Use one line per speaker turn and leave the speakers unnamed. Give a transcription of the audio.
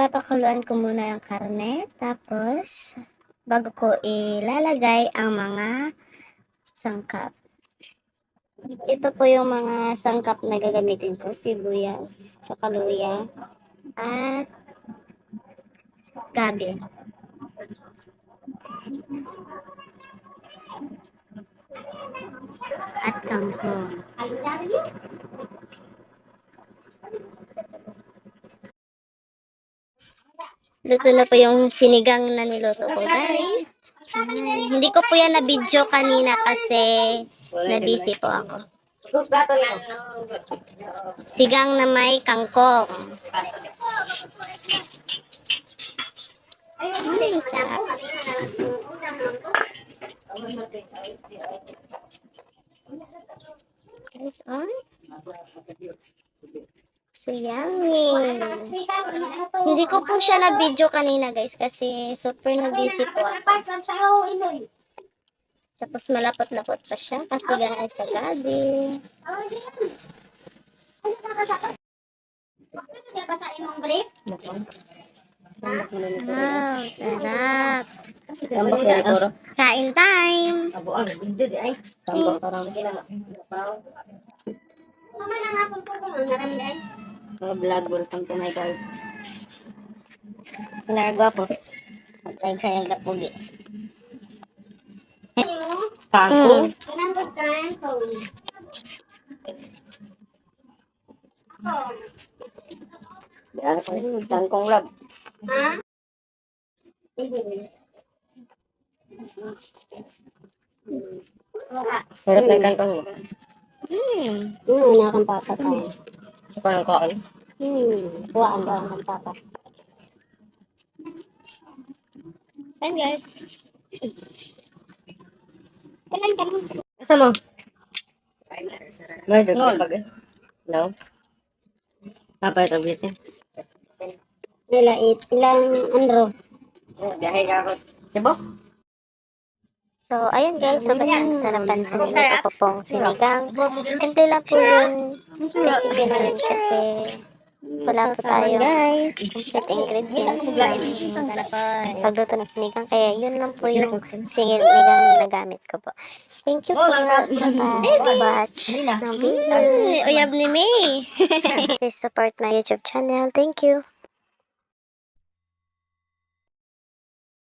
Papakuluan ko muna yung karne, tapos bago ko ilalagay ang mga sangkap. Ito po yung mga sangkap na gagamitin ko, sibuyas, tsaka luya, at gabi. At kangkong. Luto na po yung sinigang na niluto ko, guys. Hindi ko po yan na-video kanina kasi na-busy po ako. Sigang na may kangkong. Sarap. Guys, on. So, yummy. Hindi ko po siya na-video kanina, guys, kasi super na-busy po ako. Tapos malapot-lapot pa siya kasi galing sa gabi. Wow, sarap. Kain time.
Vlog, welcome to my guys.
Pinaragwa po. Mag-try sa yung lapugi.
Kangkong. Kangkong lab. Sarap ng kangkong mo.
Wala kang papat.
Ako ng kaon.
Buwaan ba ang papat? Ayan, guys. Talang.
Asa mo? May dugtong pag. No. Apa ito bitin?
Ilang andro.
Biyahe ka ako. Cebu?
So, ayun guys, sobrang sarapan sa niluto ko pong sinigang. Simple lang po yun. Recipe na rin kasi wala po tayong complete ingredients ng pagluto ng sinigang. Kaya yun lang po yung sinigang na nagamit ko po. Thank you po sa pag-watch ng video. Uyab ni May. Please support my YouTube channel. Thank you.